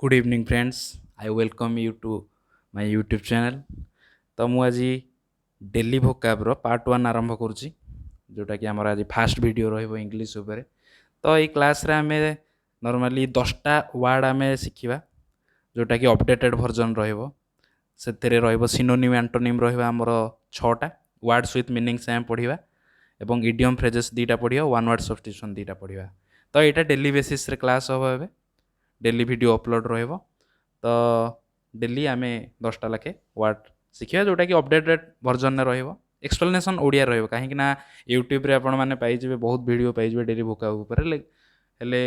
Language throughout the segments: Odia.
Good evening friends. I welcome you to my YouTube channel. तो मु आज डेली भोकाब्र पार्ट 1 आरंभ करुच्ची, जोटा कि आमर आज फास्ट वीडियो रहिबो इंग्लिश उपरे। तो ये क्लास रे आमे नॉर्मली 10टा वर्ड आमे शिखिबा, जोटा कि अपडेटेड वर्जन रहिबो। ସେଥିରେ ରହିବ ସିନୋନିମ୍ ଆଣ୍ଟୋନିମ୍ ରହିବ ଆମର 6ଟା ୱାର୍ଡସ୍ ୱିଥ୍ ମିନିଙ୍ଗସ୍ ଆମେ ପଢ଼ିବା ଏବଂ ଇଡ଼ିୟମ୍ ଫ୍ରେଜେସ୍ ଦୁଇଟା ପଢ଼ିବା, ୱାନ୍ ୱାର୍ଡ଼ ସବଷ୍ଟିଟ୍ୟୁସନ୍ ଦୁଇଟା ପଢ଼ିବା। ତ ଏଇଟା ଡେଲି ବେସିସ୍ରେ କ୍ଲାସ୍ ହେବ। ଏବେ ଡେଲି ଭିଡ଼ିଓ ଅପଲୋଡ଼ ରହିବ। ତ ଡେଲି ଆମେ 10ଟା ଲେଖେ ୱାର୍ଡ଼ ଶିଖିବା, ଯେଉଁଟାକି ଅପଡ଼େଟେଡ଼ ଭର୍ଜନରେ ରହିବ। ଏକ୍ସପ୍ଲେନେସନ୍ ଓଡ଼ିଆ ରହିବ, କାହିଁକିନା ୟୁଟ୍ୟୁବରେ ଆପଣମାନେ ପାଇଯିବେ, ବହୁତ ଭିଡ଼ିଓ ପାଇଯିବେ ଡେଲି ଭୋକାବ ଉପରେ, ହେଲେ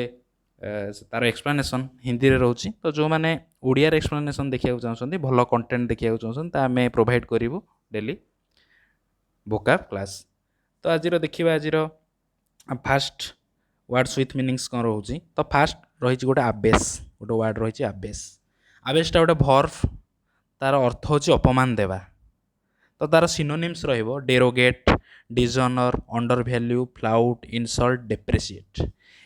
ତାର ଏକ୍ସପ୍ଲେନେସନ୍ ହିନ୍ଦୀରେ ରହୁଛି। ତ ଯେଉଁମାନେ ଓଡ଼ିଆରେ ଏକ୍ସପ୍ଲେନେସନ୍ ଦେଖିବାକୁ ଚାହୁଁଛନ୍ତି, ଭଲ କଣ୍ଟେଣ୍ଟ ଦେଖିବାକୁ ଚାହୁଁଛନ୍ତି, ତ ଆମେ ପ୍ରୋଭାଇଡ଼ କରିବୁ ଡେଲି ଭୋକାବ କ୍ଲାସ୍। ତ ଆଜିର ଦେଖିବା, ଆଜିର ଫାଷ୍ଟ ୱାର୍ଡ଼ସ୍ ୱିଥ୍ ମିନିଙ୍ଗସ୍ କ'ଣ ରହୁଛି। ତ ଫାଷ୍ଟ ରହିଛି ଗୋଟେ ଆବେସ୍, ଗୋଟେ ୱାର୍ଡ଼ ରହିଛି ଆବେସ୍। ଆବେସ୍ଟା ଗୋଟେ ଭର୍ବ, ତାର ଅର୍ଥ ହେଉଛି ଅପମାନ ଦେବା। ତ ତାର ସିନୋନିମ୍ସ ରହିବ ଡେରୋଗେଟ୍, ଡିଜନର, ଅଣ୍ଡର ଭ୍ୟାଲ୍ୟୁ, ଫ୍ଲାଉଟ୍, ଇନସଲ୍ଟ, ଡେପ୍ରେସିଏଟ୍।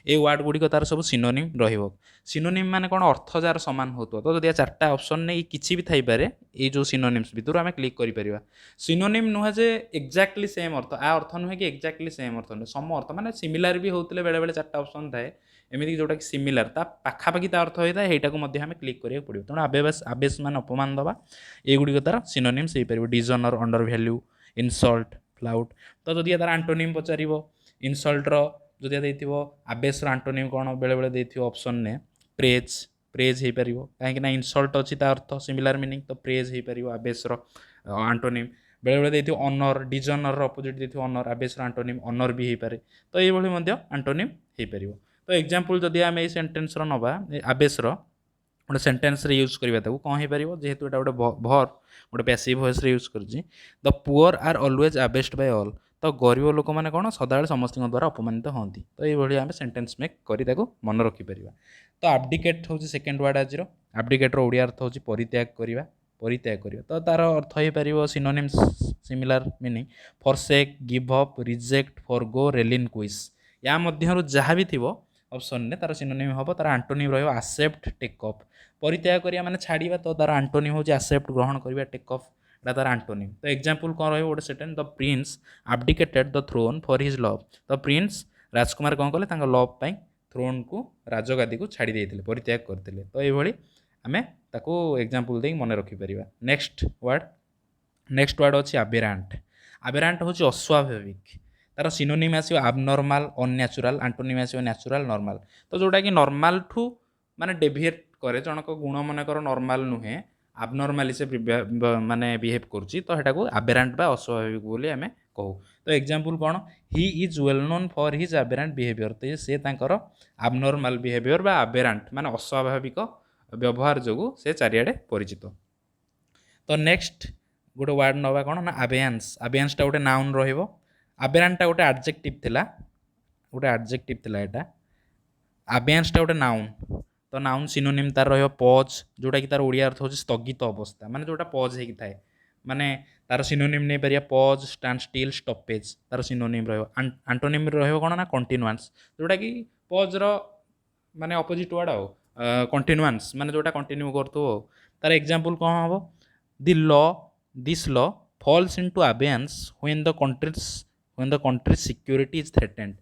এই ওয়ার্ড গুড়িক তার সব সিনোনিম রহব। সিনোনিম মানে কোণ অর্থ যার সমান হোথিব। তো যদি চারটা অপসন নেই কিছু বি থাইপারে, এই যে সিনোনিমস ভিতর আমি ক্লিক করে পারিবা। সিনোনিম নুহে যে এক্সাক্টলি সেম অর্থ, আ অর্থ নুহে কি এক্সাক্টলি সেম অর্থ নুহে, সম অর্থ মানে সিমিলার বি হোতলে বেলে বেলে চারটা অপসন থাকে, এমিতি जोटा कि सिमिलार ता पाखापाखि ता अर्थ होता है, এইটাକୁ ମଧ୍ୟ ଆମେ କ୍ଲିକ୍ କରିବାକୁ ପଡ଼ିବ। ତେଣୁ ଆବେସ୍ ମାନେ ଅପମାନ ଦେବା, ଏଗୁଡ଼ିକ ତାର ସିନୋନିମ୍ସ ହେଇପାରିବ। ଡିଜନର, ଅଣ୍ଡର ଭ୍ୟାଲ୍ୟୁ, ଇନସଲ୍ଟ, ଫ୍ଲାଉଟ୍। ତ ଯଦି ତାର ଆଣ୍ଟୋନିମ୍ ପଚାରିବ, ଇନସଲ୍ଟର ଯଦି ଦେଇଥିବ ଆବେସ୍ର ଆଣ୍ଟୋନିମ୍ କ'ଣ, ବେଳେବେଳେ ଦେଇଥିବ ଅପସନ୍ରେ ପ୍ରେଜ୍। ପ୍ରେଜ୍ ହେଇପାରିବ, କାହିଁକିନା ଇନସଲ୍ଟ ଅଛି ତା ଅର୍ଥ ସିମିଲାର ମିନିଂ, ତ ପ୍ରେଜ୍ ହେଇପାରିବ ଆବେସ୍ର ଆଣ୍ଟୋନିମ୍। ବେଳେବେଳେ ଦେଇଥିବ ଅନର, ଡିଜନରର ଅପୋଜିଟ୍ ଦେଇଥିବ ଅନର, ଆବେସ୍ର ଆଣ୍ଟୋନିମ୍ ଅନର ବି ହେଇପାରେ। ତ ଏଇଭଳି ମଧ୍ୟ ଆଣ୍ଟୋନିମ୍ ହେଇପାରିବ। ତ ଏକ୍ଜାମ୍ପଲ୍ ଯଦି ଆମେ ଏଇ ସେଣ୍ଟେନ୍ସର ନେବା, ଆବେସ୍ର ଗୋଟେ ସେଣ୍ଟେନ୍ସରେ ୟୁଜ୍ କରିବା, ତାକୁ କ'ଣ ହେଇପାରିବ, ଯେହେତୁ ଏଇଟା ଗୋଟେ ଭର୍ବ, ଗୋଟେ ପ୍ୟାସିଭ୍ ଭଏସ୍ରେ ୟୁଜ୍ କରୁଛି। The poor are always abused by all. ତ ଗରିବ ଲୋକମାନେ କ'ଣ ସଦାବେଳେ ସମସ୍ତଙ୍କ ଦ୍ୱାରା ଅପମାନିତ ହୁଅନ୍ତି। ତ ଏଇଭଳି ଆମେ ସେଣ୍ଟେନ୍ସ ମେକ୍ କରି ତାକୁ ମନେ ରଖିପାରିବା। ତ ଆବଡିକେଟ୍ ହେଉଛି ସେକେଣ୍ଡ ୱାର୍ଡ଼ ଆଜିର। ଆବଡିକେଟ୍ର ଓଡ଼ିଆ ଅର୍ଥ ହେଉଛି ପରିତ୍ୟାଗ କରିବା। ପରିତ୍ୟାଗ କରିବା, ତ ତାର ଅର୍ଥ ହେଇପାରିବ synonyms similar meaning forsake, give up, reject, forgo, relinquish. ୟା ମଧ୍ୟରୁ ଯାହା ବି ଥିବ ଅପସନ୍ରେ ତାର ସିନୋନିମ୍ ହେବ। ତାର ଆଣ୍ଟୋନିମ୍ ରହିବ ଆସେପ୍ଟ, ଟେକ୍ ଅଫ୍। ପରିତ୍ୟାଗ କରିବା ମାନେ ଛାଡ଼ିବା, ତ ତାର ଆଣ୍ଟୋନିମ୍ ହେଉଛି ଆସେପ୍ଟ ଗ୍ରହଣ କରିବା, ଟେକ୍ ଅଫ୍ ଏଇଟା ତାର ଆଣ୍ଟୋନିମ୍। ତ ଏକ୍ଜାମ୍ପଲ୍ କ'ଣ ରହିବ, ଗୋଟେ sentence, the prince abdicated the throne for his love. ତ ପ୍ରିନ୍ସ ରାଜକୁମାର କ'ଣ କଲେ, ତାଙ୍କ ଲଭ୍ ପାଇଁ ଥ୍ରୋନ୍କୁ, ରାଜଗାଦିକୁ ଛାଡ଼ି ଦେଇଥିଲେ, ପରିତ୍ୟାଗ କରିଥିଲେ। ତ ଏଇଭଳି ଆମେ ତାକୁ ଏକ୍ଜାମ୍ପଲ୍ ଦେଇକି ମନେ ରଖିପାରିବା। ନେକ୍ସଟ ୱାର୍ଡ଼ ଅଛି ଆବେରାଣ୍ଟ। ଆବେରାଣ୍ଟ ହେଉଛି ଅସ୍ୱାଭାବିକ। ତାର ସିନୋନିମ୍ ଆସିବ ଆବନର୍ମାଲ, ଅନ୍ୟାଚୁରାଲ, ଆଣ୍ଟୋନିମ୍ ଆସିବ ନ୍ୟାଚୁରାଲ, ନର୍ମାଲ। ତ ଯେଉଁଟାକି ନର୍ମାଲଠୁ ମାନେ ଡେଭିଏଟ୍ କରେ, ଜଣକ ଗୁଣ ମନେକର ନର୍ମାଲ ନୁହେଁ, ଆବନର୍ମାଲି ସେ ମାନେ ବିହେଭ୍ କରୁଛି, ତ ସେଟାକୁ ଆବେରାଣ୍ଟ ବା ଅସ୍ୱାଭାବିକ ବୋଲି ଆମେ କହୁ। ତ ଏକ୍ଜାମ୍ପଲ୍ କ'ଣ, he is well known for his aberrant behaviour. ତ ସେ ତାଙ୍କର ଆବନର୍ମାଲ ବିହେଭିଅର୍ ବା ଆବେରାଣ୍ଟ ମାନେ ଅସ୍ୱାଭାବିକ ବ୍ୟବହାର ଯୋଗୁଁ ସେ ଚାରିଆଡ଼େ ପରିଚିତ। ତ ନେକ୍ସଟ ଗୋଟେ ୱାର୍ଡ଼ ନେବା କ'ଣ ନା ଆବେୟାନ୍ସ। ଆବେୟାନ୍ସଟା ଗୋଟେ ନାଉନ୍ ରହିବ। ଆବେରାଣ୍ଟଟା ଗୋଟେ ଆଡଜେକ୍ଟିଭ୍ ଥିଲା, ଏଇଟା। ଆବେୟାନ୍ସଟା ଗୋଟେ ନାଉନ୍। ତ ନାଉନ୍ ସିନୋନିମ୍ ତାର ରହିବ ପଜ୍, ଯେଉଁଟାକି ତାର ଓଡ଼ିଆ ଅର୍ଥ ହେଉଛି ସ୍ଥଗିତ ଅବସ୍ଥା, ମାନେ ଯେଉଁଟା ପଜ୍ ହେଇକି ଥାଏ। ମାନେ ତାର ସିନୋନିମ୍ ନେଇପାରିବା ପଜ୍, ଷ୍ଟାଣ୍ଡ ଷ୍ଟିଲ୍, ଷ୍ଟପେଜ୍। ତାର ସିନୋନିମ୍ ରହିବ। ଆଣ୍ଟୋନିମ୍ ରହିବ କ'ଣ ନା କଣ୍ଟିନ୍ୟୁଆନ୍ସ, ଯେଉଁଟାକି ପଜ୍ର ମାନେ ଅପୋଜିଟ୍ ୱାର୍ଡ଼ ଆଉ। କଣ୍ଟିନ୍ୟୁଆନ୍ସ ମାନେ ଯେଉଁଟା କଣ୍ଟିନ୍ୟୁ କରୁଥିବ ଆଉ। ତାର ଏକ୍ଜାମ୍ପଲ୍ କ'ଣ ହେବ, this law falls into abeyance when the country's security is threatened.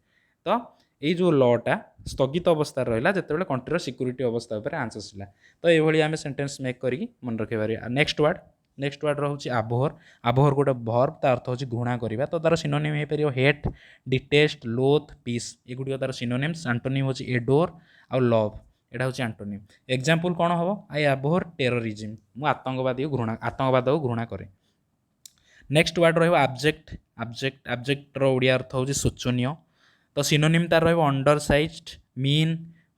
ତ ଏଇ ଯେଉଁ ଲଟା ସ୍ଥଗିତ ଅବସ୍ଥାରେ ରହିଲା ଯେତେବେଳେ କଣ୍ଟ୍ରିର ସିକ୍ୟୁରିଟି ଅବସ୍ଥା ଉପରେ ଆଞ୍ଚ ଆସିଲା। ତ ଏଇଭଳି ଆମେ ସେଣ୍ଟେନ୍ସ ମେକ୍ କରିକି ମନେ ରଖିପାରିବା। ନେକ୍ସଟ ୱାର୍ଡ଼ ରହୁଛି ଆବୋହର। ଆବୋହର ଗୋଟେ ଭର୍ବ, ତା ଅର୍ଥ ହେଉଛି ଘୃଣା କରିବା। ତ ତାର ସିନୋନିମ୍ ହେଇପାରିବ ହେଟ୍, ଡିଟେଷ୍ଟ, ଲୋଥ୍, ପିସ୍। ଏଗୁଡ଼ିକ ତାର ସିନୋନିମ୍ସ। ଆଣ୍ଟୋନିମ୍ ହେଉଛି ଏଡୋର୍ ଆଉ ଲଭ୍, ଏଇଟା ହେଉଛି ଆଣ୍ଟୋନିମ୍। ଏକ୍ଜାମ୍ପଲ୍ କ'ଣ ହେବ, ଆଇ ଆବୋହର ଟେରରିଜିମ୍। ମୁଁ ଆତଙ୍କବାଦକୁ ଘୃଣା କରେ। ନେକ୍ସଟ ୱାର୍ଡ଼ ରହିବ ଆବଜେକ୍ଟ। ଆବଜେକ୍ଟର ଓଡ଼ିଆ ଅର୍ଥ ହେଉଛି ଶୋଚନୀୟ। ତ ସିନୋନିମ୍ ତାର ରହିବ ଅଣ୍ଡର ସାଇଜ୍ଡ, ମିନ୍,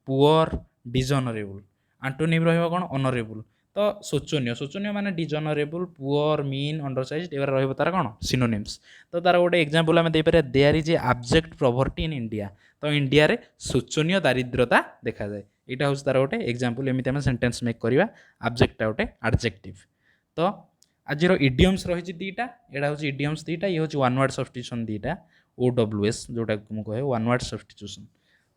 ପୁଅର୍, ଡିଜନରେବୁଲ୍। ଆଣ୍ଟୋନିମ୍ ରହିବ କ'ଣ, ଅନରେବୁଲ୍। ତ ଶୋଚନୀୟ ମାନେ ଡିଜନରେବୁଲ୍, ପୁଅର୍, ମିନ୍, ଅଣ୍ଡର ସାଇଜ୍ଡ, ଏଗୁଡ଼ା ରହିବ ତାର କ'ଣ ସିନୋନିମ୍ସ। ତ ତାର ଗୋଟେ ଏକ୍ଜାମ୍ପଲ୍ ଆମେ ଦେଇପାରିବା, there is a abject poverty in India. ତ ଇଣ୍ଡିଆରେ ଶୋଚନୀୟ ଦାରିଦ୍ର୍ୟତା ଦେଖାଯାଏ। ଏଇଟା ହେଉଛି ତାର ଗୋଟେ ଏକ୍ଜାମ୍ପଲ୍। ଏମିତି ଆମେ ସେଣ୍ଟେନ୍ସ ମେକ୍ କରିବା। ଆବଜେକ୍ଟଟା ଗୋଟେ ଆଡଜେକ୍ଟିଭ୍। ତ ଆଜିର ଇଡିୟମ୍ସ ରହିଛି ଦୁଇଟା। ଏଇଟା ହେଉଛି ଇଡିୟମ୍ସ ଦୁଇଟା, ଇଏ ହେଉଛି ୱାନ୍ ୱାର୍ଡ଼ ସବଷ୍ଟିଟ୍ୟୁସନ୍ ଦୁଇଟା, OWS, ଯେଉଁଟାକୁ ମୁଁ କହେ ୱାନ୍ ୱାର୍ଡ଼ ସବଷ୍ଟିଟ୍ୟୁସନ୍।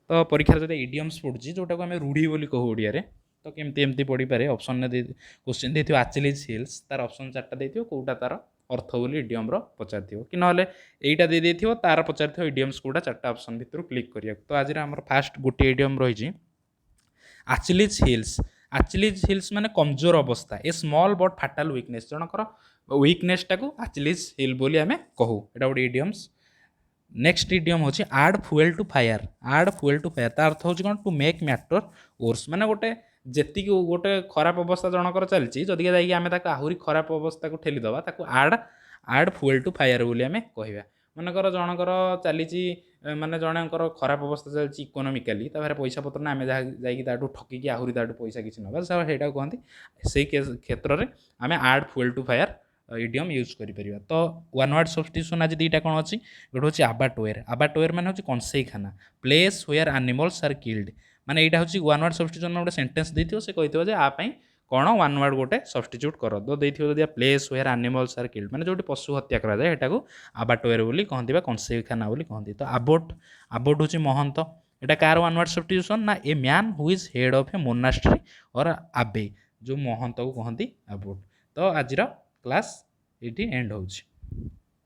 ତ ପରୀକ୍ଷାରେ ଯଦି ଇଡିୟମ୍ସ ପଡ଼ୁଛି, ଯେଉଁଟାକୁ ଆମେ ରୂଢ଼ି ବୋଲି କହୁ ଓଡ଼ିଆରେ, तो केमती एमती पढ़ी पारे ऑप्शन ने क्वेश्चन देथियो एचिलीज हिल्स तार ऑप्शन चारटा देथियो कोउटा तार अर्थ बोली इडियम रो पचारथियो कि नहले एइटा दे देथियो तार पचारथियो इडियम्स कोउटा चारटा ऑप्शन भितर क्लिक करिया तो आज हमर फास्ट गोटे इडियम रहिछि एचिलीज हिल्स। एचिलीज हिल्स माने कमजोर अवस्था ए small but फाटाल weakness Jankar weakness टाको एचिलीज हिल बोली आमे कहू एटा गोटे इडियम्स। नेक्स्ट इडियम होची add fuel to fire. Add fuel to fire तार अर्थ होची कोन टू मेक मैटर वर्स माने गोटे जेति गोटे खराब अवस्था जनकर चलची जदि जाई आमे ताको आहुरी खराब अवस्था को ठेली दबा ताको आड फ्यूएल टू फायर बोली आमे कहबा। मनकर जनकर चलीची माने जनकर खराब अवस्था चलची इकोनॉमिकली तापर पैसा पत्र ना आमे जाई ताटू ठकी कि आहुरी ताटू पैसा किछि नबा सेटा कहंती सेही क्षेत्र रे आमे add fuel to fire idiom use करि परिबा। तो वन वर्ड सब्स्टिट्यूशन आज दीटा कोन अछि गोटे होछि अबाटोयर। अबाटोयर माने होछि कंसेईखाना place where animals are killed माने एटा होछि वन वर्ड सब्स्टिट्यूशन गोटे सेंटेंस देथियो से कहिथियो जे आ पई कोन वन वर्ड गोटे सब्स्टिट्यूट कर दो देथियो जदिया place where animals are killed माने जोटी पशु हत्या करा जाय एटा को अबाटोयर बोली कहंती बा कंसेईखाना बोली कहंती। तो अबोट होछि महंत एटा कार वन वर्ड सब्स्टिट्यूशन ना a man who is head of A monastery और आबे जो महंत को कहंती अबोट। तो आजिरा क्लास एटी एंड होଉଛି।